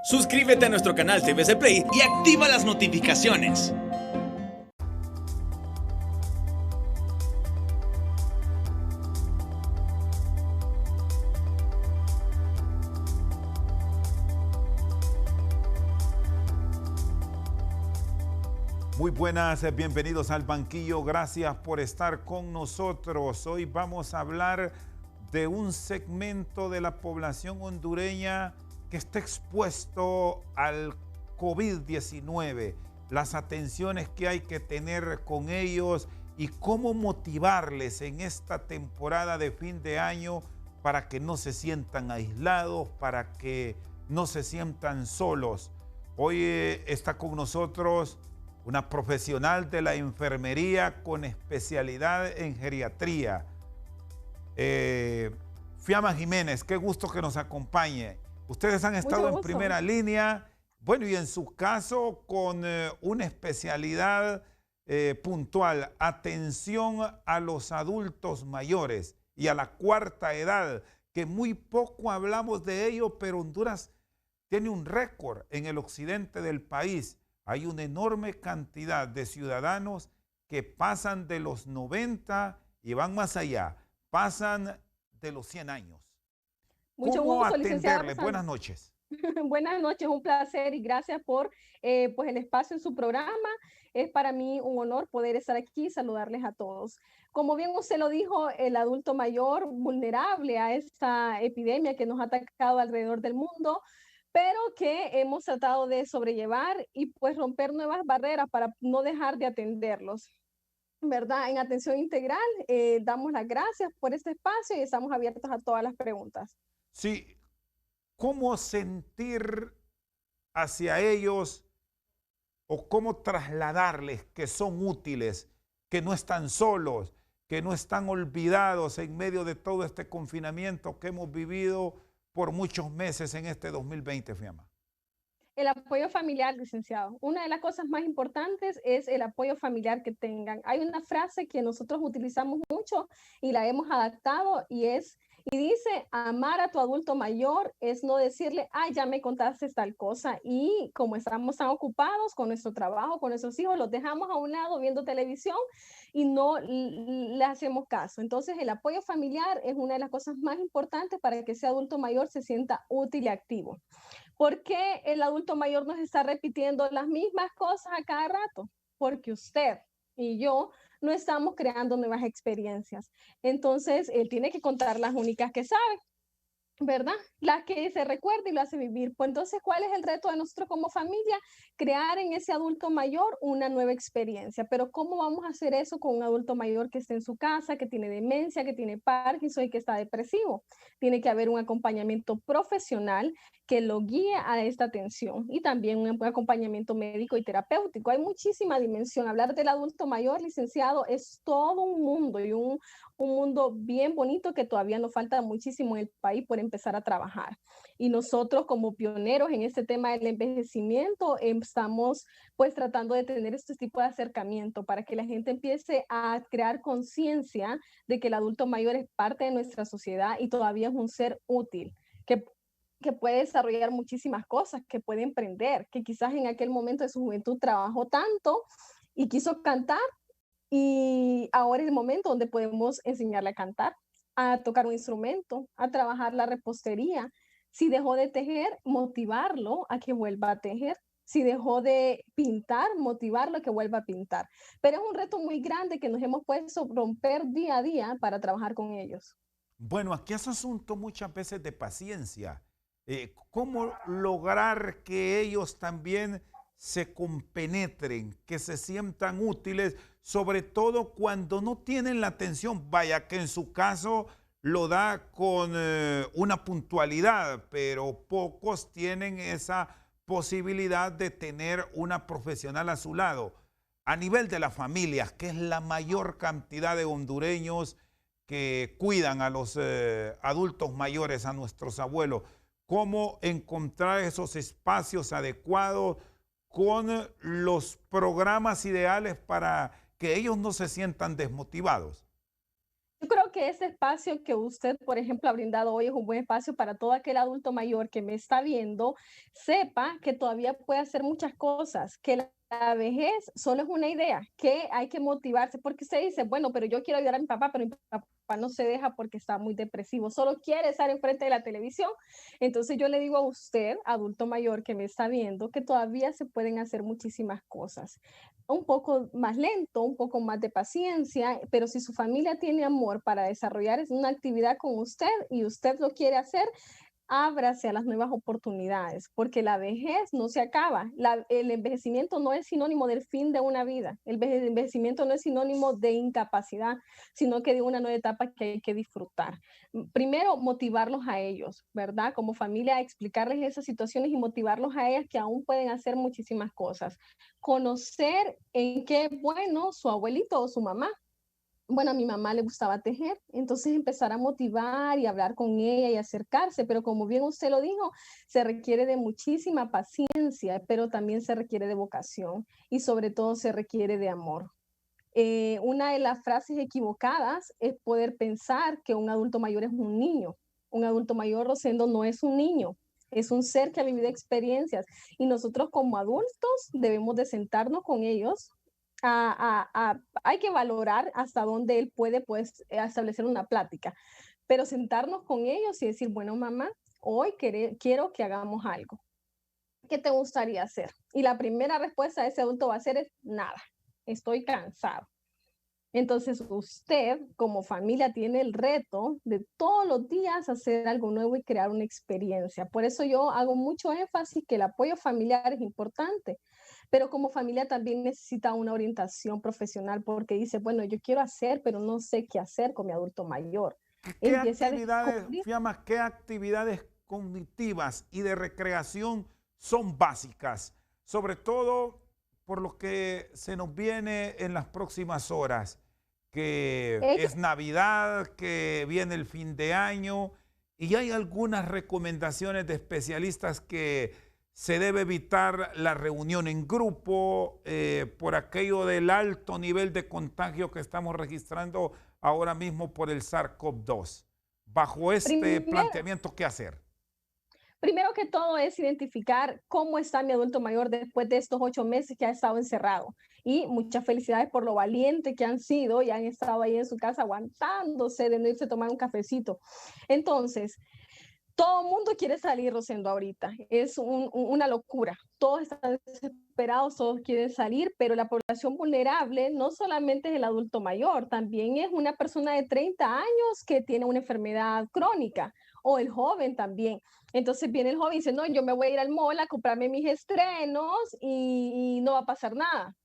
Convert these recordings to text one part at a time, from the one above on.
Suscríbete a nuestro canal TVC Play y activa las notificaciones. Muy buenas, bienvenidos al banquillo, gracias por estar con nosotros. Hoy vamos a hablar de un segmento de la población hondureña que está expuesto al COVID-19, las atenciones que hay que tener con ellos y cómo motivarles en esta temporada de fin de año para que no se sientan aislados, para que no se sientan solos. Hoy está con nosotros una profesional de la enfermería con especialidad en geriatría. Fiamma Jiménez, qué gusto que nos acompañe. Ustedes han estado en primera línea, bueno, y en su caso con una especialidad puntual, atención a los adultos mayores y a la cuarta edad, que muy poco hablamos de ello, pero Honduras tiene un récord en el occidente del país. Hay una enorme cantidad de ciudadanos que pasan de los 90 y van más allá, pasan de los 100 años. Mucho ¿Cómo gusto, licenciada atenderles? Buenas noches. Buenas noches, un placer y gracias por pues el espacio en su programa. Es para mí un honor poder estar aquí y saludarles a todos. Como bien usted lo dijo, el adulto mayor vulnerable a esta epidemia que nos ha atacado alrededor del mundo, pero que hemos tratado de sobrellevar y pues romper nuevas barreras para no dejar de atenderlos. ¿Verdad? En Atención Integral damos las gracias por este espacio y estamos abiertos a todas las preguntas. Sí, ¿cómo sentir hacia ellos o cómo trasladarles que son útiles, que no están solos, que no están olvidados en medio de todo este confinamiento que hemos vivido por muchos meses en este 2020, Fiamma? El apoyo familiar, licenciado. Una de las cosas más importantes es el apoyo familiar que tengan. Hay una frase que nosotros utilizamos mucho y la hemos adaptado y dice, amar a tu adulto mayor es no decirle, ay, ya me contaste tal cosa. Y como estamos tan ocupados con nuestro trabajo, con nuestros hijos, los dejamos a un lado viendo televisión y no le hacemos caso. Entonces, el apoyo familiar es una de las cosas más importantes para que ese adulto mayor se sienta útil y activo. ¿Por qué el adulto mayor nos está repitiendo las mismas cosas a cada rato? Porque usted y yo no estamos creando nuevas experiencias. Entonces, él tiene que contar las únicas que sabe, ¿verdad? La que se recuerda y lo hace vivir. Pues entonces, ¿cuál es el reto de nosotros como familia? Crear en ese adulto mayor una nueva experiencia. Pero ¿cómo vamos a hacer eso con un adulto mayor que esté en su casa, que tiene demencia, que tiene Parkinson y que está depresivo? Tiene que haber un acompañamiento profesional que lo guíe a esta atención y también un acompañamiento médico y terapéutico. Hay muchísima dimensión. Hablar del adulto mayor, licenciado, es todo un mundo y un mundo bien bonito que todavía nos falta muchísimo en el país por empezar a trabajar. Y nosotros como pioneros en este tema del envejecimiento estamos pues tratando de tener este tipo de acercamiento para que la gente empiece a crear conciencia de que el adulto mayor es parte de nuestra sociedad y todavía es un ser útil, que puede desarrollar muchísimas cosas, que puede emprender, que quizás en aquel momento de su juventud trabajó tanto y quiso cantar y ahora es el momento donde podemos enseñarle a cantar, a tocar un instrumento, a trabajar la repostería. Si dejó de tejer, motivarlo a que vuelva a tejer. Si dejó de pintar, motivarlo a que vuelva a pintar. Pero es un reto muy grande que nos hemos puesto a romper día a día para trabajar con ellos. Bueno, aquí es asunto muchas veces de paciencia. ¿Cómo lograr que ellos también se compenetren, que se sientan útiles, sobre todo cuando no tienen la atención? Vaya que en su caso lo da con una puntualidad, pero pocos tienen esa posibilidad de tener una profesional a su lado. A nivel de las familias, que es la mayor cantidad de hondureños que cuidan a los adultos mayores, a nuestros abuelos, cómo encontrar esos espacios adecuados con los programas ideales para que ellos no se sientan desmotivados. Yo creo creo que ese espacio que usted, por ejemplo, ha brindado hoy es un buen espacio para todo aquel adulto mayor que me está viendo, sepa que todavía puede hacer muchas cosas, que la vejez solo es una idea, que hay que motivarse, porque usted dice, bueno, pero yo quiero ayudar a mi papá, pero mi papá no se deja porque está muy depresivo, solo quiere estar enfrente de la televisión. Entonces yo le digo a usted, adulto mayor que me está viendo, que todavía se pueden hacer muchísimas cosas. Un poco más lento, un poco más de paciencia, pero si su familia tiene amor para desarrollar una actividad con usted y usted lo quiere hacer, ábrase a las nuevas oportunidades, porque la vejez no se acaba. El envejecimiento no es sinónimo del fin de una vida. El envejecimiento no es sinónimo de incapacidad, sino que de una nueva etapa que hay que disfrutar. Primero, motivarlos a ellos, ¿verdad? Como familia, explicarles esas situaciones y motivarlos a ellas que aún pueden hacer muchísimas cosas. Conocer en qué es bueno su abuelito o su mamá. Bueno, a mi mamá le gustaba tejer, entonces empezar a motivar y hablar con ella y acercarse, pero como bien usted lo dijo, se requiere de muchísima paciencia, pero también se requiere de vocación y sobre todo se requiere de amor. Una de las frases equivocadas es poder pensar que un adulto mayor es un niño. Un adulto mayor, Rosendo, no es un niño, es un ser que ha vivido experiencias y nosotros como adultos debemos de sentarnos con ellos. Hay que valorar hasta dónde él puede pues, establecer una plática, pero sentarnos con ellos y decir, bueno, mamá, hoy quiero que hagamos algo. ¿Qué te gustaría hacer? Y la primera respuesta de ese adulto va a ser es, nada, estoy cansado. Entonces usted como familia tiene el reto de todos los días hacer algo nuevo y crear una experiencia. Por eso yo hago mucho énfasis que el apoyo familiar es importante, pero como familia también necesita una orientación profesional porque dice, bueno, yo quiero hacer, pero no sé qué hacer con mi adulto mayor. ¿Qué Empiece a actividades, descubrir. Fiamma, qué actividades cognitivas y de recreación son básicas? Sobre todo por lo que se nos viene en las próximas horas, que es Navidad, que viene el fin de año, y hay algunas recomendaciones de especialistas que se debe evitar la reunión en grupo por aquello del alto nivel de contagio que estamos registrando ahora mismo por el SARS-CoV-2. Bajo este Primero, planteamiento, ¿qué hacer? Primero que todo es identificar cómo está mi adulto mayor después de estos 8 meses que ha estado encerrado. Y muchas felicidades por lo valiente que han sido y han estado ahí en su casa aguantándose de no irse a tomar un cafecito. Entonces, todo el mundo quiere salir, Rosendo, ahorita. Es una locura. Todos están desesperados, todos quieren salir, pero la población vulnerable no solamente es el adulto mayor, también es una persona de 30 años que tiene una enfermedad crónica o el joven también. Entonces viene el joven y dice, no, yo me voy a ir al mall a comprarme mis estrenos y no va a pasar nada,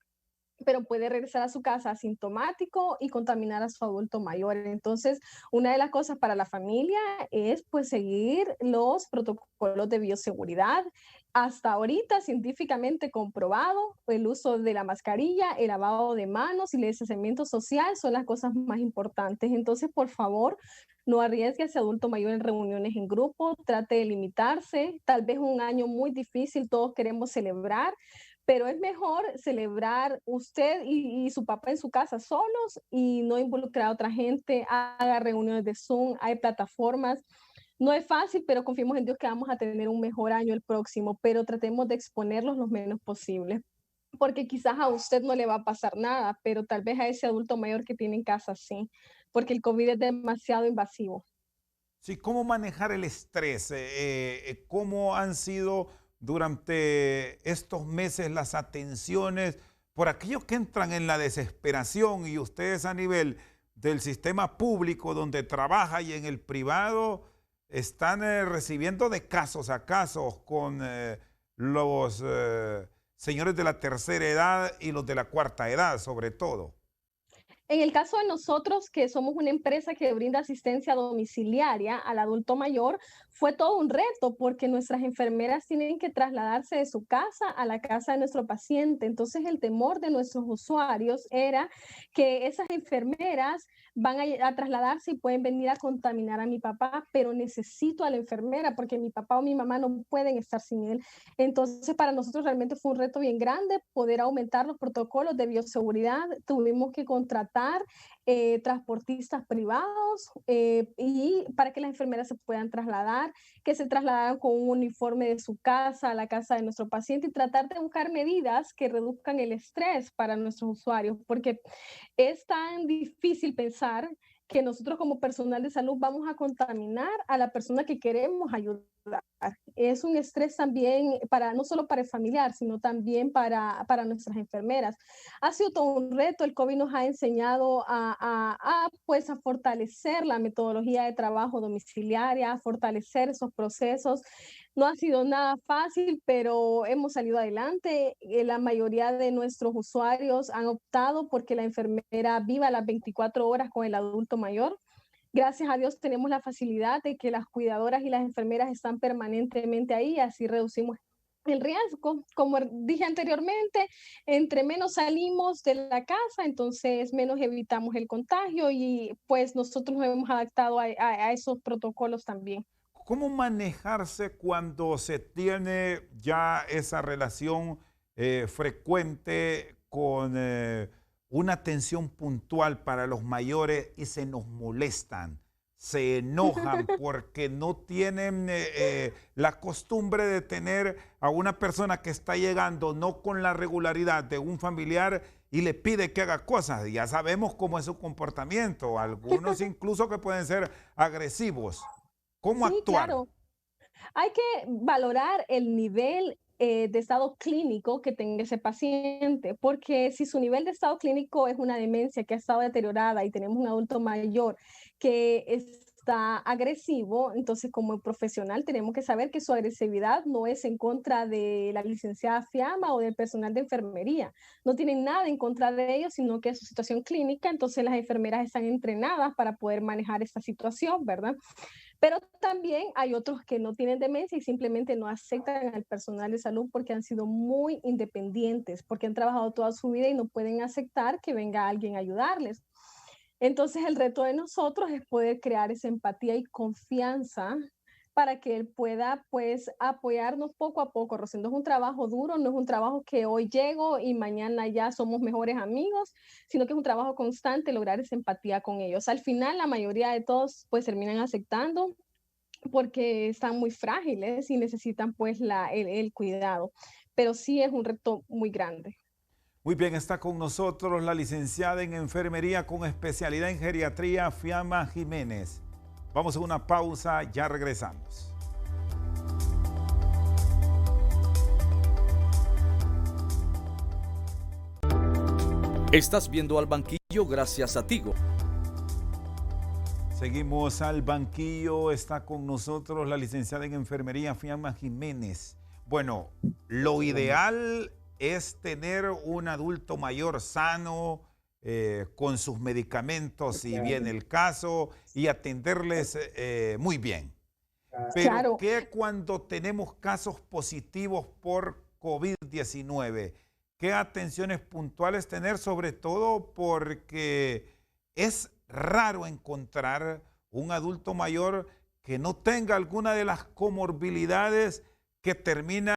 pero puede regresar a su casa asintomático y contaminar a su adulto mayor. Entonces, una de las cosas para la familia es pues seguir los protocolos de bioseguridad. Hasta ahorita, científicamente comprobado, el uso de la mascarilla, el lavado de manos y el distanciamiento social son las cosas más importantes. Entonces, por favor, no arriesgue a ese adulto mayor en reuniones en grupo, trate de limitarse. Tal vez un año muy difícil, todos queremos celebrar, pero es mejor celebrar usted y su papá en su casa solos y no involucrar a otra gente, haga reuniones de Zoom, hay plataformas. No es fácil, pero confiemos en Dios que vamos a tener un mejor año el próximo, pero tratemos de exponerlos lo menos posible, porque quizás a usted no le va a pasar nada, pero tal vez a ese adulto mayor que tiene en casa sí, porque el COVID es demasiado invasivo. Sí, ¿cómo manejar el estrés? ¿Cómo han sido durante estos meses las atenciones por aquellos que entran en la desesperación y ustedes a nivel del sistema público donde trabaja y en el privado están recibiendo de casos a casos con los señores de la tercera edad y los de la cuarta edad sobre todo? En el caso de nosotros, que somos una empresa que brinda asistencia domiciliaria al adulto mayor, fue todo un reto porque nuestras enfermeras tienen que trasladarse de su casa a la casa de nuestro paciente. Entonces, el temor de nuestros usuarios era que esas enfermeras van a trasladarse y pueden venir a contaminar a mi papá, pero necesito a la enfermera porque mi papá o mi mamá no pueden estar sin él. Entonces, para nosotros realmente fue un reto bien grande poder aumentar los protocolos de bioseguridad. Tuvimos que contratar contratar transportistas privados y para que las enfermeras se puedan trasladar, que se trasladan con un uniforme de su casa a la casa de nuestro paciente y tratar de buscar medidas que reduzcan el estrés para nuestros usuarios, porque es tan difícil pensar que nosotros como personal de salud vamos a contaminar a la persona que queremos ayudar. Es un estrés también para, no solo para el familiar, sino también para nuestras enfermeras. Ha sido todo un reto, el COVID nos ha enseñado pues, a fortalecer la metodología de trabajo domiciliaria, a fortalecer esos procesos. No ha sido nada fácil, pero hemos salido adelante. La mayoría de nuestros usuarios han optado porque la enfermera viva las 24 horas con el adulto mayor. Gracias a Dios tenemos la facilidad de que las cuidadoras y las enfermeras están permanentemente ahí, así reducimos el riesgo. Como dije anteriormente, entre menos salimos de la casa, entonces menos evitamos el contagio y pues nosotros nos hemos adaptado a esos protocolos también. ¿Cómo manejarse cuando se tiene ya esa relación frecuente con una atención puntual para los mayores y se nos molestan, se enojan porque no tienen la costumbre de tener a una persona que está llegando no con la regularidad de un familiar y le pide que haga cosas? Ya sabemos cómo es su comportamiento, algunos incluso que pueden ser agresivos. ¿Cómo Sí, actuar? claro. Hay que valorar el nivel de estado clínico que tenga ese paciente, porque si su nivel de estado clínico es una demencia que ha estado deteriorada y tenemos un adulto mayor que está agresivo, entonces como profesional tenemos que saber que su agresividad no es en contra de la licenciada Fiamma o del personal de enfermería. No tienen nada en contra de ellos, sino que es su situación clínica, entonces las enfermeras están entrenadas para poder manejar esta situación, ¿verdad? Pero también hay otros que no tienen demencia y simplemente no aceptan al personal de salud porque han sido muy independientes, porque han trabajado toda su vida y no pueden aceptar que venga alguien a ayudarles. Entonces el reto de nosotros es poder crear esa empatía y confianza para que él pueda pues apoyarnos poco a poco. Rosendo, es un trabajo duro, no es un trabajo que hoy llego y mañana ya somos mejores amigos, sino que es un trabajo constante lograr esa empatía con ellos. Al final la mayoría de todos pues terminan aceptando porque están muy frágiles y necesitan pues el cuidado, pero sí es un reto muy grande. Muy bien, está con nosotros la licenciada en enfermería con especialidad en geriatría, Fiamma Jiménez. Vamos a una pausa, ya regresamos. Estás viendo Al Banquillo gracias a Tigo. Seguimos al banquillo, está con nosotros la licenciada en enfermería, Fiamma Jiménez. Bueno, lo ideal es tener un adulto mayor sano, con sus medicamentos, si viene el caso, y atenderles muy bien. Pero Claro, ¿qué cuando tenemos casos positivos por COVID-19? ¿Qué atenciones puntuales tener? Sobre todo porque es raro encontrar un adulto mayor que no tenga alguna de las comorbilidades que terminan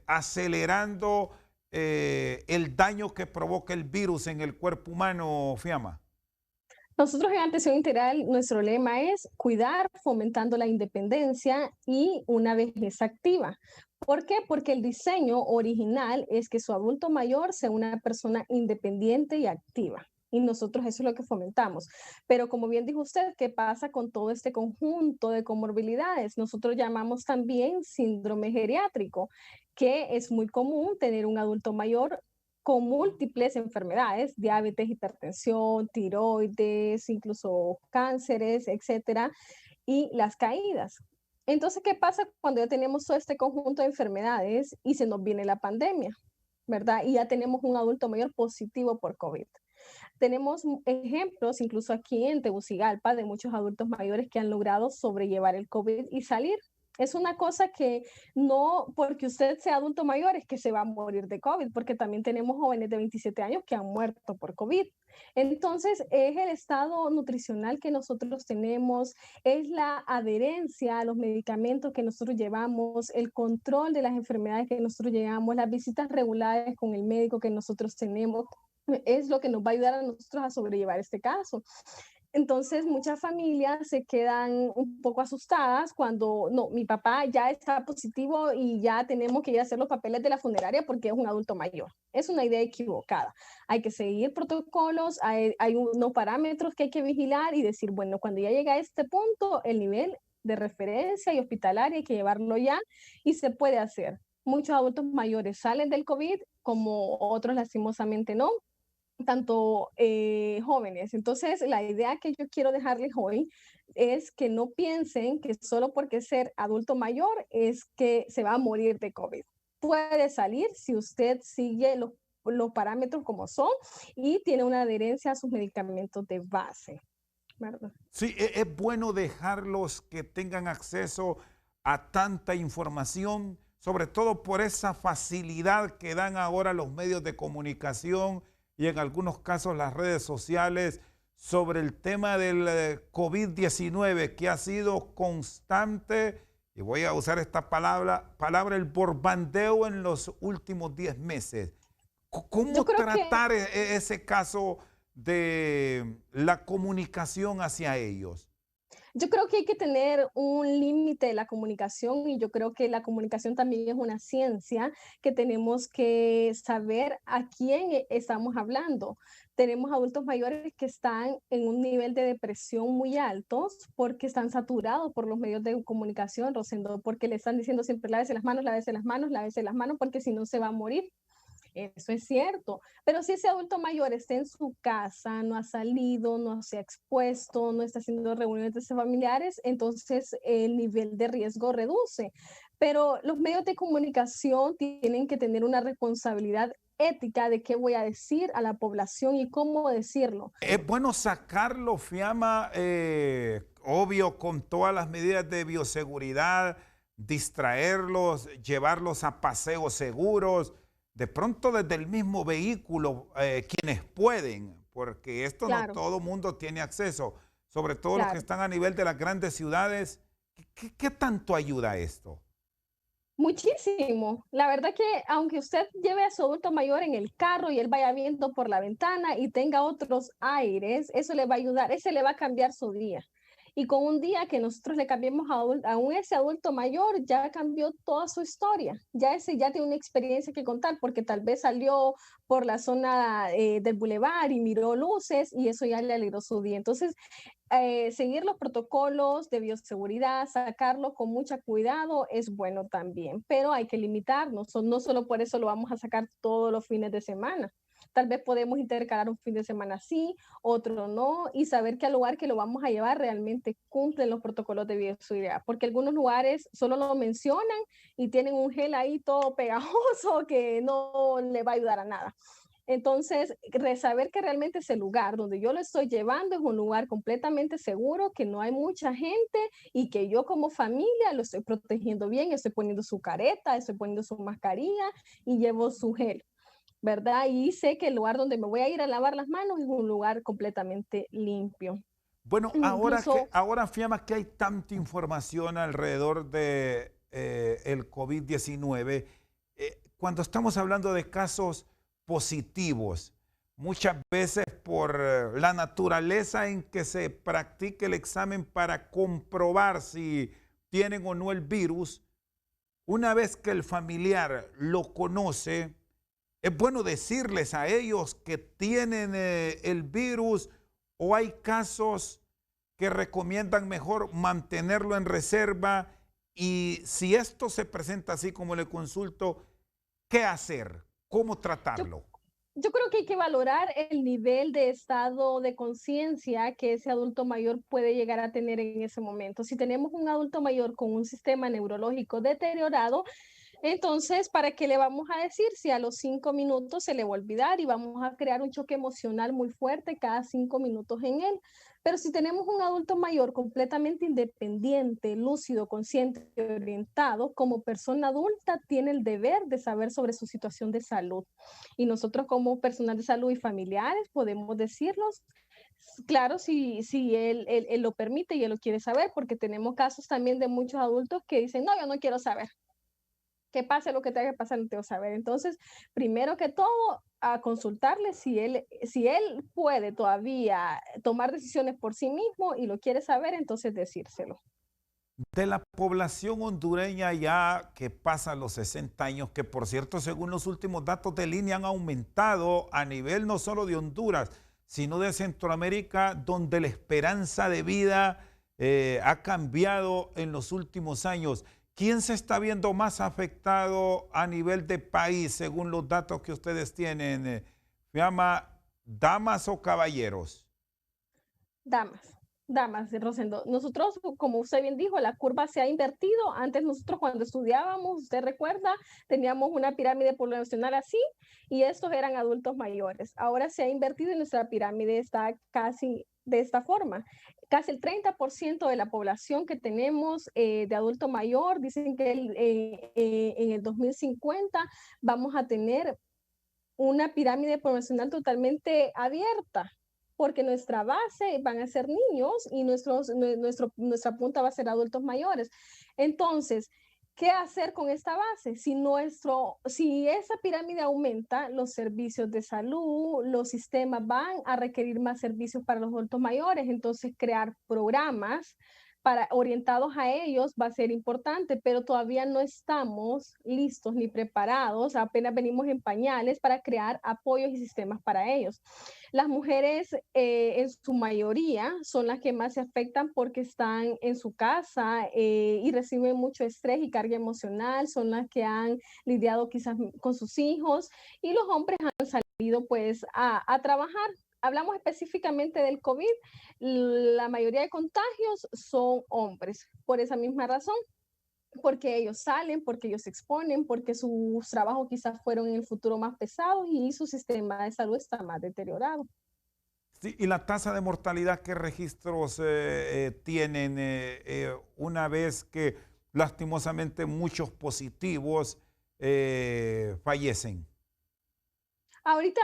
acelerando el daño que provoca el virus en el cuerpo humano, Fiamma. nosotros en Atención Integral, nuestro lema es cuidar fomentando la independencia y una vejez activa. ¿Por qué? Porque el diseño original es que su adulto mayor sea una persona independiente y activa. Y nosotros eso es lo que fomentamos. Pero como bien dijo usted, ¿qué pasa con todo este conjunto de comorbilidades? Nosotros llamamos también síndrome geriátrico, que es muy común tener un adulto mayor con múltiples enfermedades, diabetes, hipertensión, tiroides, incluso cánceres, etcétera, y las caídas. Entonces, ¿qué pasa cuando ya tenemos todo este conjunto de enfermedades y se nos viene la pandemia, ¿verdad? Y ya tenemos un adulto mayor positivo por COVID. Tenemos ejemplos, incluso aquí en Tegucigalpa, de muchos adultos mayores que han logrado sobrellevar el COVID y salir. Es una cosa que no porque usted sea adulto mayor es que se va a morir de COVID, porque también tenemos jóvenes de 27 años que han muerto por COVID. Entonces, es el estado nutricional que nosotros tenemos, es la adherencia a los medicamentos que nosotros llevamos, el control de las enfermedades que nosotros llevamos, las visitas regulares con el médico que nosotros tenemos, es lo que nos va a ayudar a nosotros a sobrellevar este caso. Entonces, muchas familias se quedan un poco asustadas cuando, no, mi papá ya está positivo y ya tenemos que ir a hacer los papeles de la funeraria porque es un adulto mayor. Es una idea equivocada. Hay que seguir protocolos, hay unos parámetros que hay que vigilar y decir, bueno, cuando ya llega a este punto, el nivel de referencia y hospitalaria hay que llevarlo ya y se puede hacer. Muchos adultos mayores salen del COVID, como otros lastimosamente no, tanto jóvenes. Entonces, la idea que yo quiero dejarles hoy es que no piensen que solo porque ser adulto mayor es que se va a morir de COVID. Puede salir si usted sigue los parámetros como son y tiene una adherencia a sus medicamentos de base, ¿verdad? Sí, es bueno dejarlos que tengan acceso a tanta información, sobre todo por esa facilidad que dan ahora los medios de comunicación y en algunos casos las redes sociales sobre el tema del COVID-19 que ha sido constante, y voy a usar esta palabra el borbandeo en los últimos 10 meses. ¿Cómo tratar ese caso de la comunicación hacia ellos? Yo creo que hay que tener un límite de la comunicación y yo creo que la comunicación también es una ciencia que tenemos que saber a quién estamos hablando. Tenemos adultos mayores que están en un nivel de depresión muy alto porque están saturados por los medios de comunicación, Rosendo, porque le están diciendo siempre lávese las manos, lávese las manos, lávese las manos, porque si no se va a morir. Eso es cierto, pero si ese adulto mayor está en su casa, no ha salido, no se ha expuesto, no está haciendo reuniones de familiares, entonces el nivel de riesgo reduce. Pero los medios de comunicación tienen que tener una responsabilidad ética de qué voy a decir a la población y cómo decirlo. Es bueno sacarlo, Fiamma, obvio, con todas las medidas de bioseguridad, distraerlos, llevarlos a paseos seguros, de pronto desde el mismo vehículo, quienes pueden, porque esto no todo mundo tiene acceso, sobre todo los que están a nivel de las grandes ciudades. ¿Qué tanto ayuda esto? Muchísimo. La verdad que aunque usted lleve a su adulto mayor en el carro y él vaya viendo por la ventana y tenga otros aires, eso le va a ayudar, ese le va a cambiar su día. Y con un día que nosotros le cambiemos a ese adulto mayor, ya cambió toda su historia. Ya ese ya tiene una experiencia que contar porque tal vez salió por la zona del bulevar y miró luces y eso ya le alegró su día. Entonces, seguir los protocolos de bioseguridad, sacarlo con mucho cuidado es bueno también, pero hay que limitarnos. No solo por eso lo vamos a sacar todos los fines de semana. Tal vez podemos intercalar un fin de semana sí, otro no, y saber que al lugar que lo vamos a llevar realmente cumplen los protocolos de bioseguridad, porque algunos lugares solo lo mencionan y tienen un gel ahí todo pegajoso que no le va a ayudar a nada. Entonces, saber que realmente ese lugar donde yo lo estoy llevando es un lugar completamente seguro, que no hay mucha gente y que yo como familia lo estoy protegiendo bien, estoy poniendo su careta, estoy poniendo su mascarilla y llevo su gel, ¿verdad? Y sé que el lugar donde me voy a ir a lavar las manos es un lugar completamente limpio. Bueno, ahora Fiamma, que hay tanta información alrededor de el COVID-19, cuando estamos hablando de casos positivos, muchas veces por la naturaleza en que se practica el examen para comprobar si tienen o no el virus, una vez que el familiar lo conoce, es bueno decirles a ellos que tienen el virus, o hay casos que recomiendan mejor mantenerlo en reserva, y si esto se presenta así como le consulto, ¿qué hacer? ¿Cómo tratarlo? Yo creo que hay que valorar el nivel de estado de conciencia que ese adulto mayor puede llegar a tener en ese momento. Si tenemos un adulto mayor con un sistema neurológico deteriorado, entonces, ¿para qué le vamos a decir si a los 5 minutos se le va a olvidar y vamos a crear un choque emocional muy fuerte cada 5 minutos en él? Pero si tenemos un adulto mayor completamente independiente, lúcido, consciente, orientado, como persona adulta tiene el deber de saber sobre su situación de salud. Y nosotros como personal de salud y familiares podemos decirlos, claro, si él lo permite y él lo quiere saber, porque tenemos casos también de muchos adultos que dicen, no, yo no quiero saber. que pase lo que tenga que pasar, no tengo que saber. Entonces, primero que todo, a consultarle si él puede todavía tomar decisiones por sí mismo y lo quiere saber, entonces decírselo. De la población hondureña ya que pasa los 60 años, que por cierto, según los últimos datos de línea han aumentado a nivel no solo de Honduras, sino de Centroamérica, donde la esperanza de vida ha cambiado en los últimos años. ¿Quién se está viendo más afectado a nivel de país, según los datos que ustedes tienen? ¿Se llama damas o caballeros? Damas, damas, Rosendo. Nosotros, como usted bien dijo, la curva se ha invertido. Antes nosotros cuando estudiábamos, usted recuerda, teníamos una pirámide poblacional así y estos eran adultos mayores. Ahora se ha invertido y nuestra pirámide está casi de esta forma. Casi el 30% de la población que tenemos de adulto mayor, dicen que en el 2050 vamos a tener una pirámide poblacional totalmente abierta, porque nuestra base van a ser niños y nuestra punta va a ser adultos mayores. Entonces, ¿qué hacer con esta base? Si esa pirámide aumenta, los servicios de salud, los sistemas van a requerir más servicios para los adultos mayores. Entonces, crear programas orientados a ellos va a ser importante, pero todavía no estamos listos ni preparados, apenas venimos en pañales para crear apoyos y sistemas para ellos. Las mujeres en su mayoría son las que más se afectan porque están en su casa y reciben mucho estrés y carga emocional, son las que han lidiado quizás con sus hijos y los hombres han salido pues a trabajar. Hablamos específicamente del COVID, la mayoría de contagios son hombres, por esa misma razón, porque ellos salen, porque ellos se exponen, porque sus trabajos quizás fueron en el futuro más pesados y su sistema de salud está más deteriorado. Sí, y la tasa de mortalidad, ¿qué registros tienen una vez que lastimosamente muchos positivos fallecen? Ahorita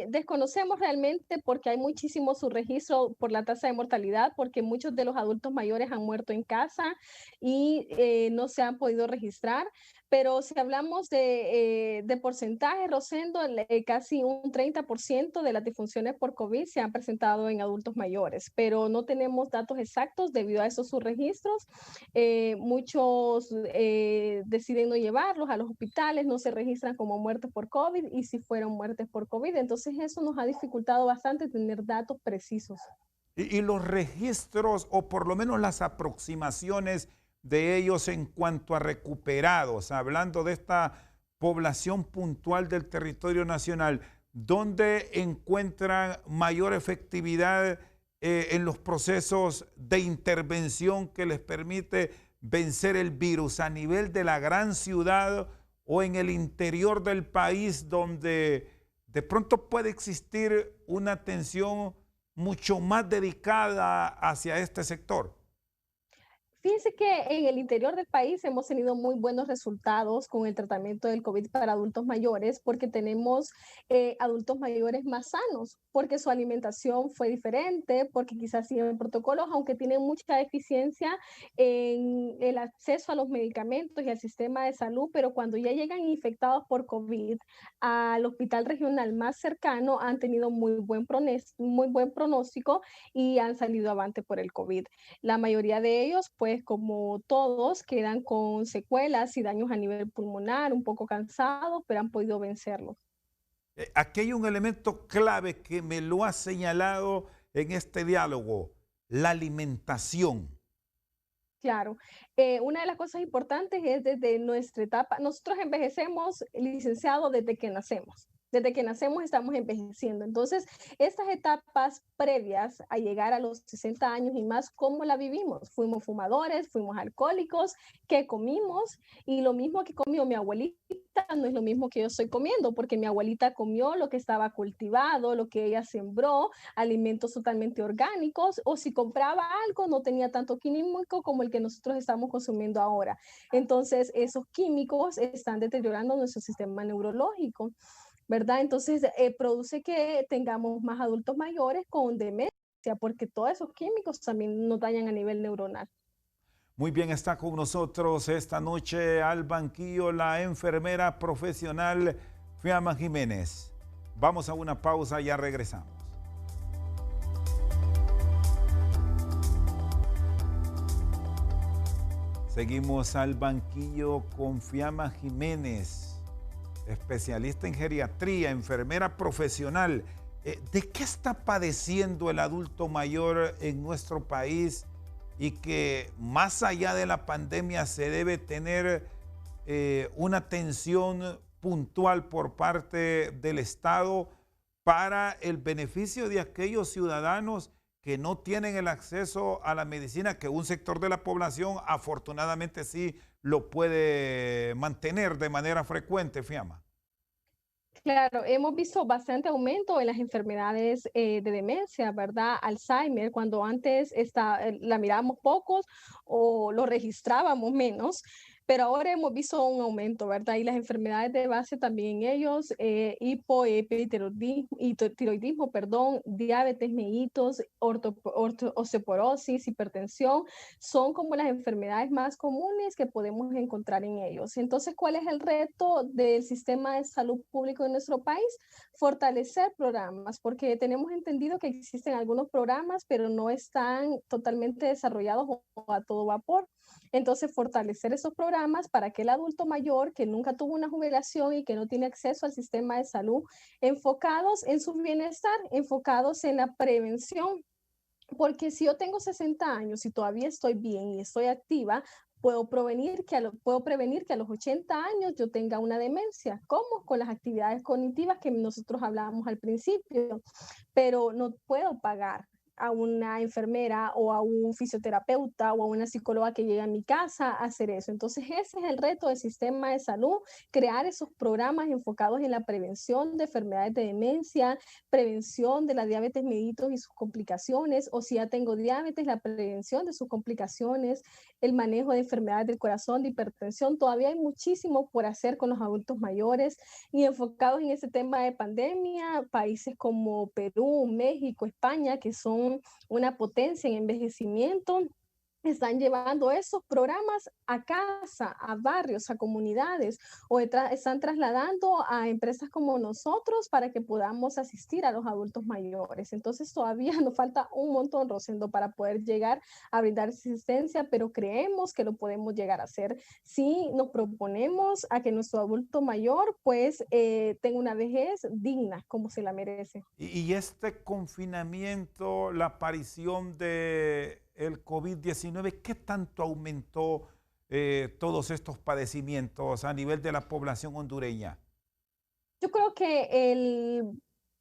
desconocemos realmente porque hay muchísimo subregistro por la tasa de mortalidad, porque muchos de los adultos mayores han muerto en casa y no se han podido registrar. Pero si hablamos de porcentaje, Rosendo, casi un 30% de las defunciones por COVID se han presentado en adultos mayores, pero no tenemos datos exactos debido a esos subregistros. Muchos deciden no llevarlos a los hospitales, no se registran como muertes por COVID y si fueron muertes por COVID. Entonces eso nos ha dificultado bastante tener datos precisos. Y los registros, o por lo menos las aproximaciones de ellos en cuanto a recuperados, hablando de esta población puntual del territorio nacional, ¿dónde encuentran mayor efectividad en los procesos de intervención que les permite vencer el virus a nivel de la gran ciudad o en el interior del país donde de pronto puede existir una atención mucho más dedicada hacia este sector? Fíjense que en el interior del país hemos tenido muy buenos resultados con el tratamiento del COVID para adultos mayores porque tenemos adultos mayores más sanos, porque su alimentación fue diferente, porque quizás siguen protocolos, aunque tienen mucha deficiencia en el acceso a los medicamentos y al sistema de salud, pero cuando ya llegan infectados por COVID al hospital regional más cercano han tenido muy buen pronóstico y han salido avante por el COVID. La mayoría de ellos, pues como todos, quedan con secuelas y daños a nivel pulmonar, un poco cansados, pero han podido vencerlo. Aquí hay un elemento clave que me lo ha señalado en este diálogo, la alimentación. Claro, una de las cosas importantes es desde nuestra etapa, nosotros envejecemos, licenciado, desde que nacemos. Desde que nacemos estamos envejeciendo. Entonces, estas etapas previas a llegar a los 60 años y más, ¿cómo la vivimos? Fuimos fumadores, fuimos alcohólicos, ¿qué comimos? Y lo mismo que comió mi abuelita no es lo mismo que yo estoy comiendo, porque mi abuelita comió lo que estaba cultivado, lo que ella sembró, alimentos totalmente orgánicos, o si compraba algo no tenía tanto químico como el que nosotros estamos consumiendo ahora. Entonces, esos químicos están deteriorando nuestro sistema neurológico, ¿verdad? Entonces, produce que tengamos más adultos mayores con demencia, porque todos esos químicos también nos dañan a nivel neuronal. Muy bien, está con nosotros esta noche al banquillo la enfermera profesional Fiamma Jiménez. Vamos a una pausa, ya regresamos. Seguimos al banquillo con Fiamma Jiménez, especialista en geriatría, enfermera profesional. ¿De qué está padeciendo el adulto mayor en nuestro país y que más allá de la pandemia se debe tener una atención puntual por parte del Estado para el beneficio de aquellos ciudadanos que no tienen el acceso a la medicina, que un sector de la población afortunadamente sí lo puede mantener de manera frecuente, Fiamma? Claro, hemos visto bastante aumento en las enfermedades de demencia, ¿verdad? Alzheimer, cuando antes la mirábamos pocos o lo registrábamos menos, pero ahora hemos visto un aumento, ¿verdad? Y las enfermedades de base también en ellos, hipotiroidismo, perdón, diabetes mellitus, osteoporosis, hipertensión, son como las enfermedades más comunes que podemos encontrar en ellos. Entonces, ¿cuál es el reto del sistema de salud público de nuestro país? Fortalecer programas, porque tenemos entendido que existen algunos programas, pero no están totalmente desarrollados o a todo vapor. Entonces, fortalecer esos programas para que el adulto mayor que nunca tuvo una jubilación y que no tiene acceso al sistema de salud, enfocados en su bienestar, enfocados en la prevención. Porque si yo tengo 60 años y todavía estoy bien y estoy activa, puedo prevenir que a los 80 años yo tenga una demencia. ¿Cómo? Con las actividades cognitivas que nosotros hablábamos al principio. Pero no puedo pagar a una enfermera o a un fisioterapeuta o a una psicóloga que llegue a mi casa a hacer eso. Entonces ese es el reto del sistema de salud, crear esos programas enfocados en la prevención de enfermedades de demencia, prevención de la diabetes mellitus y sus complicaciones, o si ya tengo diabetes, la prevención de sus complicaciones, el manejo de enfermedades del corazón, de hipertensión. Todavía hay muchísimo por hacer con los adultos mayores y enfocados en ese tema de pandemia, países como Perú, México, España, que son una potencia en envejecimiento, están llevando esos programas a casa, a barrios, a comunidades, o están trasladando a empresas como nosotros para que podamos asistir a los adultos mayores. Entonces todavía nos falta un montón, Rosendo, para poder llegar a brindar asistencia, pero creemos que lo podemos llegar a hacer si nos proponemos a que nuestro adulto mayor pues tenga una vejez digna como se la merece. Y este confinamiento, la aparición de el COVID-19, ¿qué tanto aumentó todos estos padecimientos a nivel de la población hondureña? Yo creo que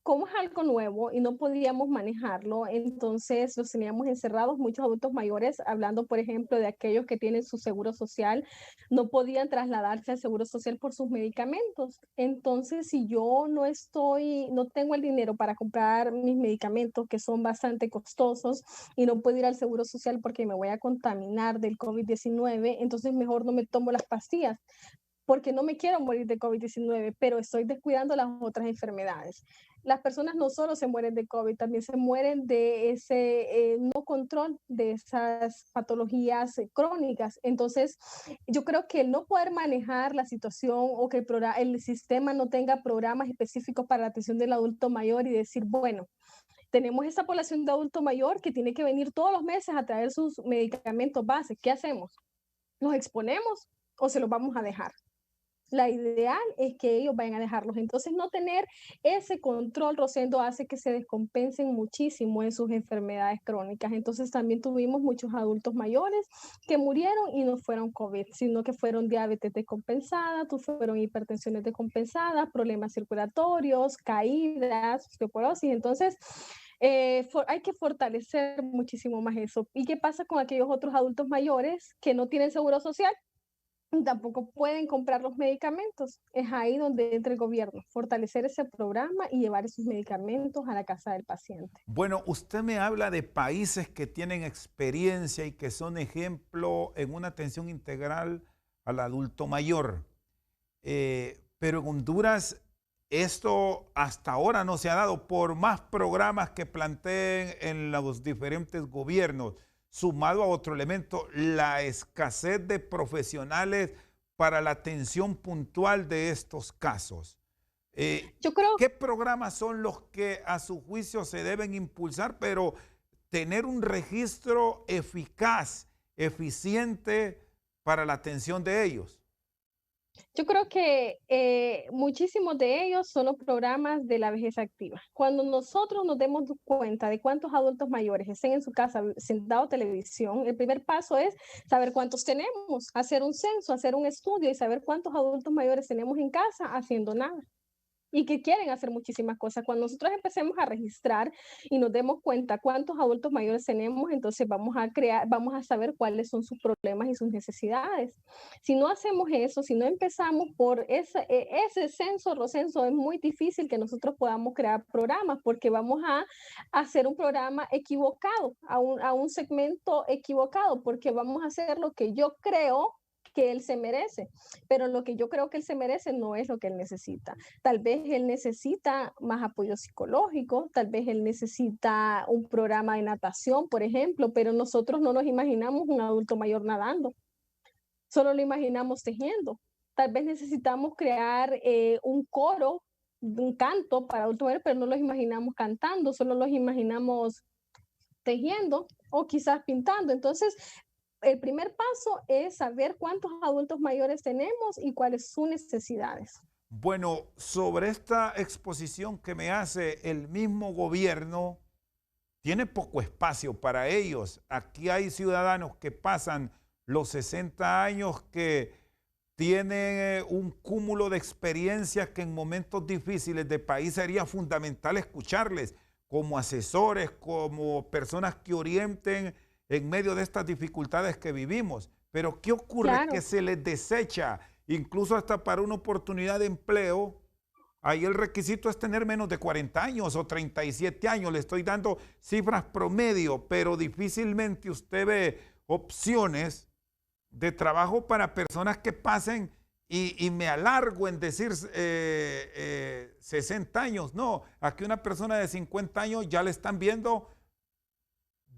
como es algo nuevo y no podíamos manejarlo, entonces los teníamos encerrados. Muchos adultos mayores, hablando por ejemplo de aquellos que tienen su seguro social, no podían trasladarse al seguro social por sus medicamentos. Entonces, si yo no tengo el dinero para comprar mis medicamentos, que son bastante costosos, y no puedo ir al seguro social porque me voy a contaminar del COVID-19, entonces mejor no me tomo las pastillas, porque no me quiero morir de COVID-19, pero estoy descuidando las otras enfermedades. Las personas no solo se mueren de COVID, también se mueren de ese no control de esas patologías crónicas. Entonces, yo creo que el no poder manejar la situación o que el sistema no tenga programas específicos para la atención del adulto mayor y decir, bueno, tenemos esa población de adulto mayor que tiene que venir todos los meses a traer sus medicamentos base. ¿Qué hacemos? ¿Los exponemos o se los vamos a dejar? La ideal es que ellos vayan a dejarlos. Entonces, no tener ese control, Rosendo, hace que se descompensen muchísimo en sus enfermedades crónicas. Entonces, también tuvimos muchos adultos mayores que murieron y no fueron COVID, sino que fueron diabetes descompensada, fueron hipertensiones descompensadas, problemas circulatorios, caídas, osteoporosis. Entonces, hay que fortalecer muchísimo más eso. ¿Y qué pasa con aquellos otros adultos mayores que no tienen seguro social? Tampoco pueden comprar los medicamentos. Es ahí donde entra el gobierno, fortalecer ese programa y llevar esos medicamentos a la casa del paciente. Bueno, usted me habla de países que tienen experiencia y que son ejemplo en una atención integral al adulto mayor. Pero en Honduras esto hasta ahora no se ha dado, por más programas que planteen en los diferentes gobiernos. sumado a otro elemento, la escasez de profesionales para la atención puntual de estos casos. Yo creo ¿Qué programas son los que a su juicio se deben impulsar, pero tener un registro eficaz, eficiente para la atención de ellos? Yo creo que muchísimos de ellos son los programas de la vejez activa. Cuando nosotros nos demos cuenta de cuántos adultos mayores estén en su casa sentados a televisión, el primer paso es saber cuántos tenemos, hacer un censo, hacer un estudio y saber cuántos adultos mayores tenemos en casa haciendo nada y que quieren hacer muchísimas cosas. Cuando nosotros empecemos a registrar y nos demos cuenta cuántos adultos mayores tenemos, entonces vamos a saber cuáles son sus problemas y sus necesidades. Si no hacemos eso, si no empezamos por ese censo, Rosenso, es muy difícil que nosotros podamos crear programas porque vamos a hacer un programa equivocado, a un segmento equivocado, porque vamos a hacer lo que yo creo que él se merece, pero lo que yo creo que él se merece no es lo que él necesita. Tal vez él necesita más apoyo psicológico, tal vez él necesita un programa de natación, por ejemplo, pero nosotros no nos imaginamos un adulto mayor nadando, solo lo imaginamos tejiendo. Tal vez necesitamos crear un coro, un canto para adultos mayores, pero no los imaginamos cantando, solo los imaginamos tejiendo o quizás pintando. Entonces, el primer paso es saber cuántos adultos mayores tenemos y cuáles son sus necesidades. Bueno, sobre esta exposición que me hace el mismo gobierno, tiene poco espacio para ellos. Aquí hay ciudadanos que pasan los 60 años que tienen un cúmulo de experiencias que en momentos difíciles del país sería fundamental escucharles como asesores, como personas que orienten en medio de estas dificultades que vivimos. Pero ¿qué ocurre? Claro. Que se les desecha, incluso hasta para una oportunidad de empleo. Ahí el requisito es tener menos de 40 años o 37 años. Le estoy dando cifras promedio, pero difícilmente usted ve opciones de trabajo para personas que pasen, y me alargo en decir 60 años. No, aquí una persona de 50 años ya le están viendo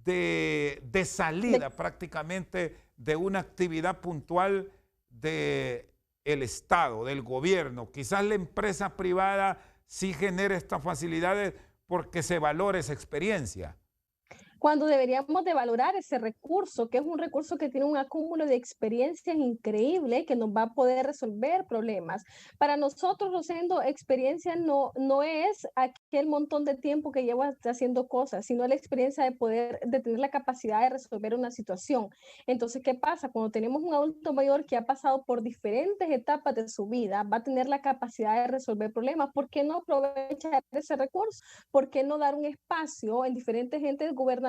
de salida prácticamente de una actividad puntual del Estado, del gobierno. Quizás la empresa privada sí genere estas facilidades porque se valora esa experiencia. Cuando deberíamos de valorar ese recurso, que es un recurso que tiene un acúmulo de experiencias increíble que nos va a poder resolver problemas. Para nosotros, Rosendo, experiencia no es aquel montón de tiempo que llevas haciendo cosas, sino la experiencia de tener la capacidad de resolver una situación. Entonces, ¿qué pasa? Cuando tenemos un adulto mayor que ha pasado por diferentes etapas de su vida, va a tener la capacidad de resolver problemas. ¿Por qué no aprovechar ese recurso? ¿Por qué no dar un espacio en diferentes entes gubernamentales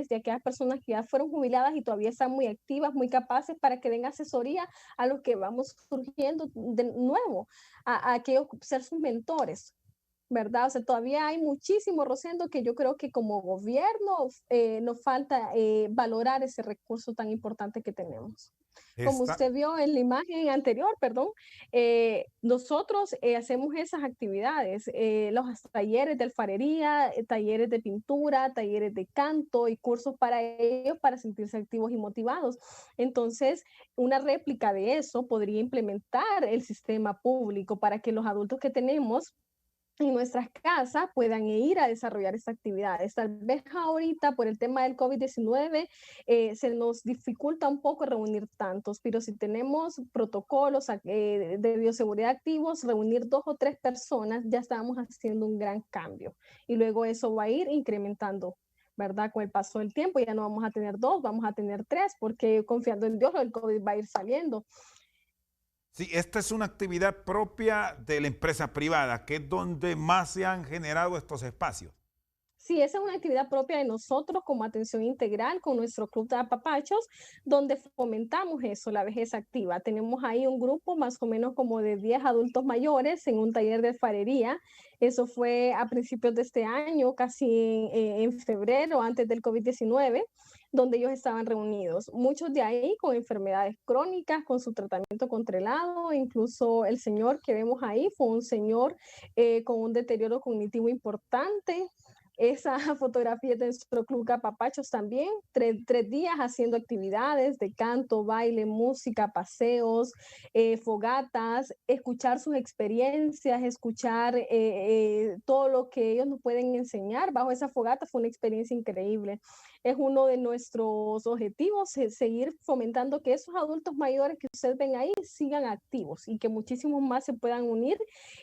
de aquellas personas que ya fueron jubiladas y todavía están muy activas, muy capaces, para que den asesoría a los que vamos surgiendo de nuevo, a aquellos ser sus mentores? ¿Verdad? O sea, todavía hay muchísimo, Rosendo, que yo creo que como gobierno nos falta valorar ese recurso tan importante que tenemos. Como usted vio en la imagen anterior, perdón, nosotros hacemos esas actividades, los talleres de alfarería, talleres de pintura, talleres de canto y cursos para ellos para sentirse activos y motivados. Entonces, una réplica de eso podría implementar el sistema público para que los adultos que tenemos en nuestras casas puedan ir a desarrollar estas actividades. Tal vez ahorita por el tema del COVID-19 se nos dificulta un poco reunir tantos, pero si tenemos protocolos de bioseguridad activos, reunir 2 o 3 personas, ya estamos haciendo un gran cambio. Y luego eso va a ir incrementando, ¿verdad? Con el paso del tiempo ya no vamos a tener 2, vamos a tener 3, porque confiando en Dios el COVID va a ir saliendo. Sí, esta es una actividad propia de la empresa privada, que es donde más se han generado estos espacios. Sí, esa es una actividad propia de nosotros como atención integral con nuestro club de apapachos, donde fomentamos eso, la vejez activa. Tenemos ahí un grupo más o menos como de 10 adultos mayores en un taller de alfarería. Eso fue a principios de este año, casi en febrero, antes del COVID-19, donde ellos estaban reunidos. Muchos de ahí con enfermedades crónicas, con su tratamiento controlado. Incluso el señor que vemos ahí fue un señor con un deterioro cognitivo importante. esa fotografía de nuestro club Capapachos también, 3 días haciendo actividades de canto, baile, música, paseos, fogatas, escuchar sus experiencias, escuchar todo lo que ellos nos pueden enseñar bajo esa fogata. Fue una experiencia increíble. Es uno de nuestros objetivos, seguir fomentando que esos adultos mayores que ustedes ven ahí sigan activos y que muchísimos más se puedan unir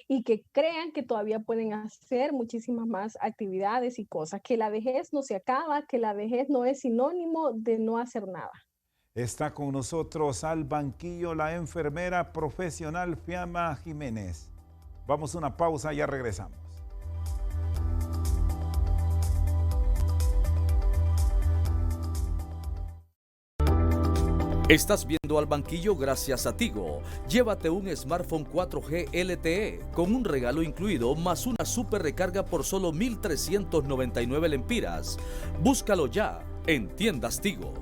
y que crean que todavía pueden hacer muchísimas más actividades y cosas, que la vejez no se acaba, que la vejez no es sinónimo de no hacer nada. Está con nosotros al banquillo la enfermera profesional Fiamma Jiménez. Vamos a una pausa, ya regresamos. Estás viendo Al Banquillo gracias a Tigo. Llévate un smartphone 4G LTE con un regalo incluido más una super recarga por solo 1.399 lempiras. Búscalo ya en tiendas Tigo.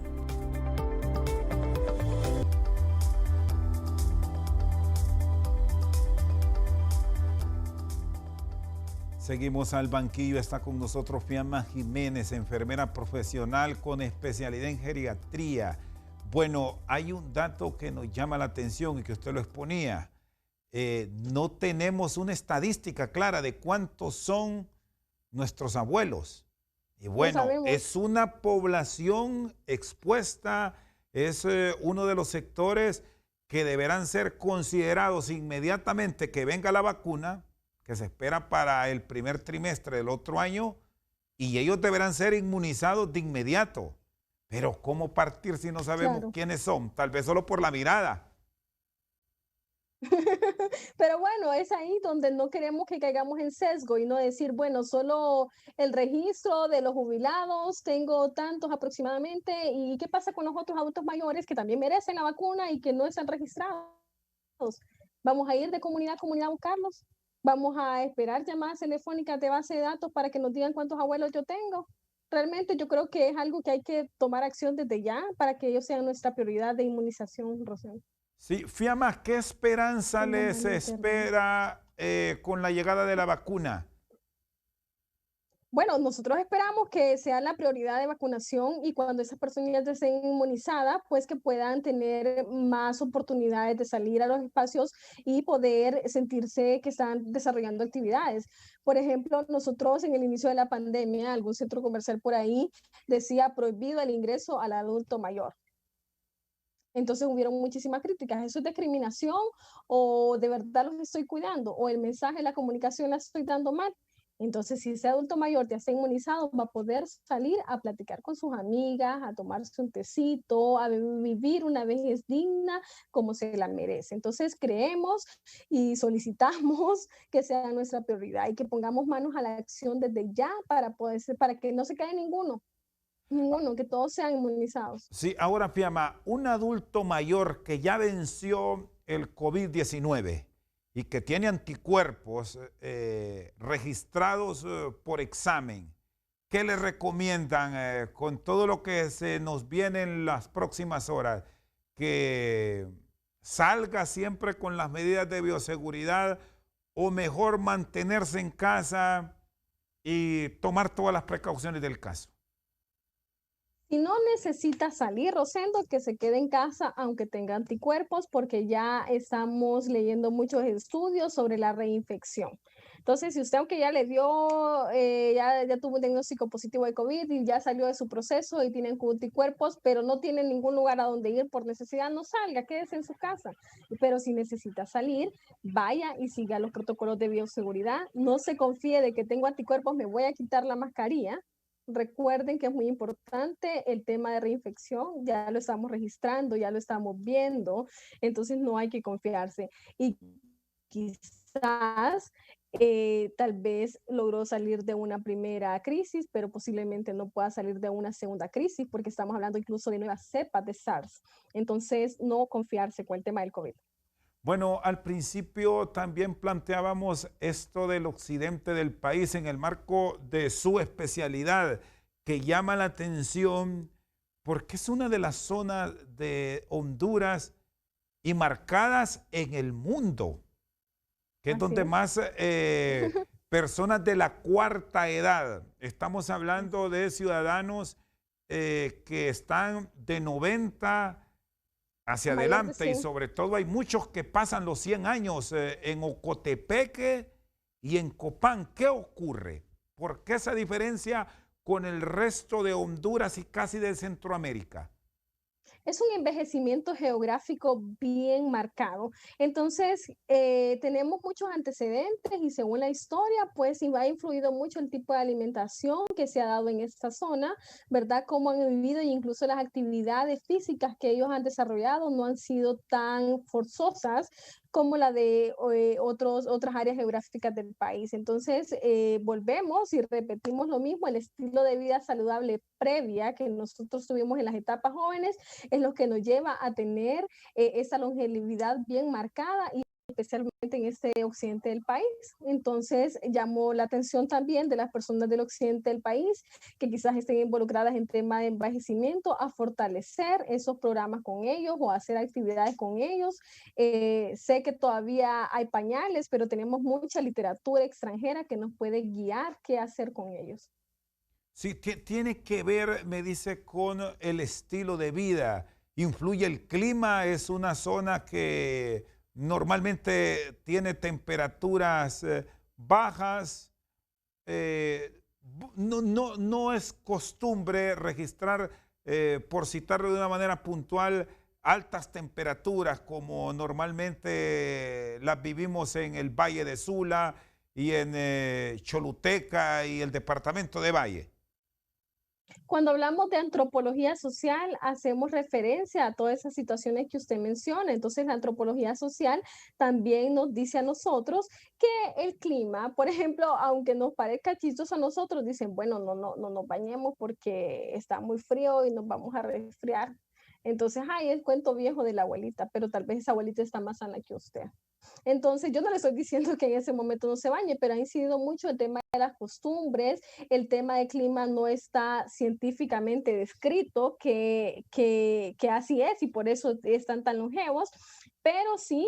Seguimos al banquillo, está con nosotros Fiamma Jiménez, enfermera profesional con especialidad en geriatría. Bueno, hay un dato que nos llama la atención y que usted lo exponía. No tenemos una estadística clara de cuántos son nuestros abuelos. Y bueno, es una población expuesta, es uno de los sectores que deberán ser considerados inmediatamente que venga la vacuna, que se espera para el primer trimestre del otro año, y ellos deberán ser inmunizados de inmediato. Pero ¿cómo partir si no sabemos quiénes son? Tal vez solo por la mirada. Pero bueno, es ahí donde no queremos que caigamos en sesgo y no decir, bueno, solo el registro de los jubilados, tengo tantos aproximadamente, ¿y qué pasa con los otros adultos mayores que también merecen la vacuna y que no están registrados? Vamos a ir de comunidad a comunidad a buscarlos. Vamos a esperar llamadas telefónicas de base de datos para que nos digan cuántos abuelos yo tengo. Realmente yo creo que es algo que hay que tomar acción desde ya para que ellos sean nuestra prioridad de inmunización, Rosel. Sí, Fiamma, ¿qué esperanza les espera con la llegada de la vacuna? Bueno, nosotros esperamos que sea la prioridad de vacunación y cuando esas personas ya estén inmunizadas, pues que puedan tener más oportunidades de salir a los espacios y poder sentirse que están desarrollando actividades. Por ejemplo, nosotros en el inicio de la pandemia, algún centro comercial por ahí decía prohibido el ingreso al adulto mayor. Entonces hubieron muchísimas críticas. ¿Eso es discriminación o de verdad los estoy cuidando? ¿O el mensaje, la comunicación la estoy dando mal? Entonces, si ese adulto mayor ya está inmunizado, va a poder salir a platicar con sus amigas, a tomarse un tecito, a vivir una vejez digna como se la merece. Entonces, creemos y solicitamos que sea nuestra prioridad y que pongamos manos a la acción desde ya para que no se quede ninguno, que todos sean inmunizados. Sí, ahora Fiamma, un adulto mayor que ya venció el COVID-19 y que tiene anticuerpos registrados por examen, ¿qué le recomiendan con todo lo que se nos viene en las próximas horas? ¿Que salga siempre con las medidas de bioseguridad o mejor mantenerse en casa y tomar todas las precauciones del caso? Si no necesita salir, Rosendo, que se quede en casa aunque tenga anticuerpos, porque ya estamos leyendo muchos estudios sobre la reinfección. Entonces, si usted aunque ya le dio, ya tuvo un diagnóstico positivo de COVID y ya salió de su proceso y tiene anticuerpos, pero no tiene ningún lugar a donde ir por necesidad, no salga, quédese en su casa. Pero si necesita salir, vaya y siga los protocolos de bioseguridad. No se confíe de que tengo anticuerpos, me voy a quitar la mascarilla. Recuerden que es muy importante el tema de reinfección, ya lo estamos registrando, ya lo estamos viendo, entonces no hay que confiarse. Y quizás tal vez logró salir de una primera crisis, pero posiblemente no pueda salir de una segunda crisis porque estamos hablando incluso de nuevas cepas de SARS. Entonces, no confiarse con el tema del COVID. Bueno, al principio también planteábamos esto del occidente del país en el marco de su especialidad, que llama la atención porque es una de las zonas de Honduras y marcadas en el mundo, que es donde más personas de la cuarta edad. Estamos hablando de ciudadanos que están de 90 hacia Mayor de adelante y 100. sobre todo hay muchos que pasan los 100 años en Ocotepeque y en Copán. ¿Qué ocurre? ¿Por qué esa diferencia con el resto de Honduras y casi de Centroamérica? Es un envejecimiento geográfico bien marcado. Entonces, tenemos muchos antecedentes y según la historia, pues sí ha influido mucho el tipo de alimentación que se ha dado en esta zona, ¿verdad? Cómo han vivido e incluso las actividades físicas que ellos han desarrollado no han sido tan forzosas como la de otras áreas geográficas del país. Entonces, volvemos y repetimos lo mismo, el estilo de vida saludable previa que nosotros tuvimos en las etapas jóvenes es lo que nos lleva a tener esa longevidad bien marcada y especialmente en este occidente del país. Entonces, llamó la atención también de las personas del occidente del país que quizás estén involucradas en temas de envejecimiento a fortalecer esos programas con ellos o hacer actividades con ellos. Sé que todavía hay pañales, pero tenemos mucha literatura extranjera que nos puede guiar qué hacer con ellos. Sí, tiene que ver, me dice, con el estilo de vida. Influye el clima, es una zona que normalmente tiene temperaturas bajas. No es costumbre registrar, por citarlo de una manera puntual, altas temperaturas como normalmente las vivimos en el Valle de Sula y en Choluteca y el departamento de Valle. Cuando hablamos de antropología social, hacemos referencia a todas esas situaciones que usted menciona. Entonces, la antropología social también nos dice a nosotros que el clima, por ejemplo, aunque nos parezca chistoso a nosotros, dicen, bueno, no nos bañemos porque está muy frío y nos vamos a resfriar. Entonces, hay el cuento viejo de la abuelita, pero tal vez esa abuelita está más sana que usted. Entonces, yo no le estoy diciendo que en ese momento no se bañe, pero ha incidido mucho el tema de las costumbres, el tema del clima no está científicamente descrito que así es y por eso están tan longevos, pero sí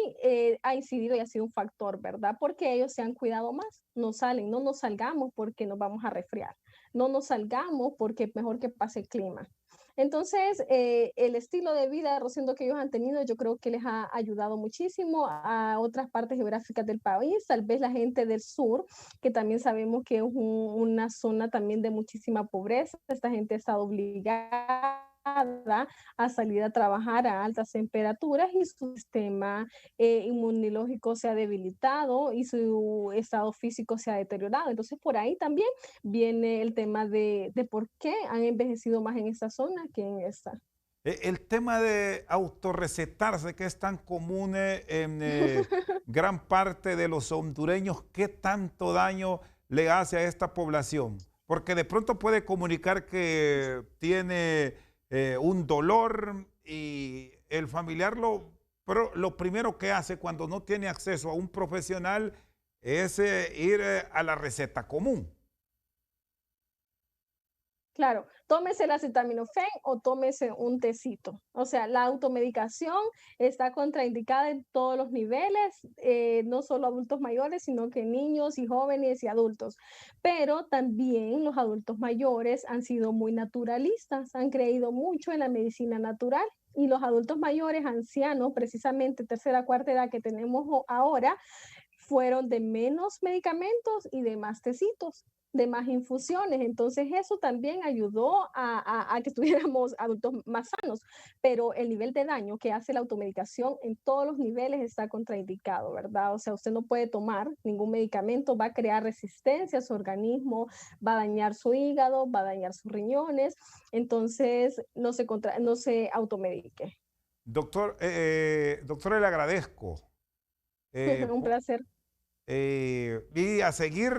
ha incidido y ha sido un factor, ¿verdad? Porque ellos se han cuidado más, no salen, no nos salgamos porque nos vamos a resfriar, no nos salgamos porque es mejor que pase el clima. Entonces, el estilo de vida, Rosendo, que ellos han tenido, yo creo que les ha ayudado muchísimo a otras partes geográficas del país, tal vez la gente del sur, que también sabemos que es una zona también de muchísima pobreza, esta gente ha estado obligada a salir a trabajar a altas temperaturas y su sistema inmunológico se ha debilitado y su estado físico se ha deteriorado. Entonces, por ahí también viene el tema de por qué han envejecido más en esta zona que en esta. El tema de autorrecetarse, que es tan común en gran parte de los hondureños, ¿qué tanto daño le hace a esta población? Porque de pronto puede comunicar que tiene un dolor y el familiar lo primero que hace cuando no tiene acceso a un profesional es ir a la receta común. Claro, tómese el acetaminofén o tómese un tecito. O sea, la automedicación está contraindicada en todos los niveles, no solo adultos mayores, sino que niños y jóvenes y adultos. Pero también los adultos mayores han sido muy naturalistas, han creído mucho en la medicina natural. Y los adultos mayores, ancianos, precisamente tercera, cuarta edad que tenemos ahora, fueron de menos medicamentos y de más tecitos, de más infusiones. Entonces eso también ayudó a que tuviéramos adultos más sanos, pero el nivel de daño que hace la automedicación en todos los niveles está contraindicado, ¿verdad? O sea, usted no puede tomar ningún medicamento, va a crear resistencia a su organismo, va a dañar su hígado, va a dañar sus riñones, entonces no se automedique. Doctora, le agradezco. Un placer. Y a seguir,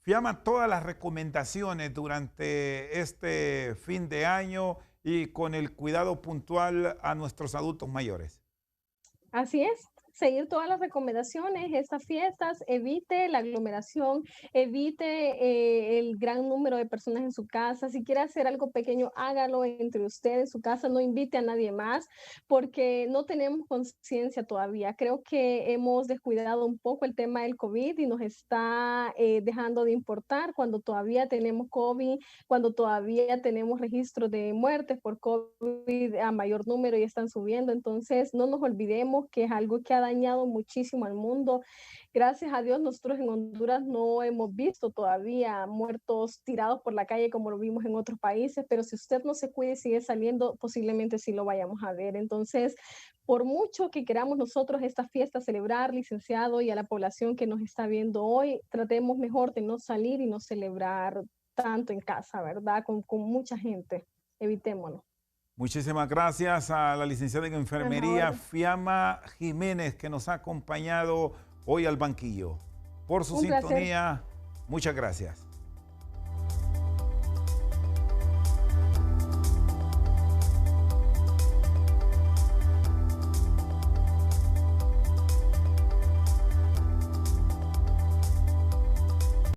Fiamma, todas las recomendaciones durante este fin de año y con el cuidado puntual a nuestros adultos mayores. Así es. seguir todas las recomendaciones, estas fiestas, evite la aglomeración, evite el gran número de personas en su casa. Si quiere hacer algo pequeño, hágalo entre ustedes en su casa, no invite a nadie más, porque no tenemos conciencia todavía. Creo que hemos descuidado un poco el tema del COVID y nos está dejando de importar cuando todavía tenemos COVID, cuando todavía tenemos registros de muertes por COVID a mayor número y están subiendo. Entonces, no nos olvidemos que es algo que ha dañado muchísimo al mundo. Gracias a Dios, nosotros en Honduras no hemos visto todavía muertos tirados por la calle como lo vimos en otros países, pero si usted no se cuida y sigue saliendo, posiblemente sí lo vayamos a ver. Entonces, por mucho que queramos nosotros esta fiesta celebrar, licenciado, y a la población que nos está viendo hoy, tratemos mejor de no salir y no celebrar tanto en casa, ¿verdad? Con mucha gente. Evitémoslo. Muchísimas gracias a la licenciada en enfermería Fiamma Jiménez, que nos ha acompañado hoy al banquillo. Por su sintonía, muchas gracias.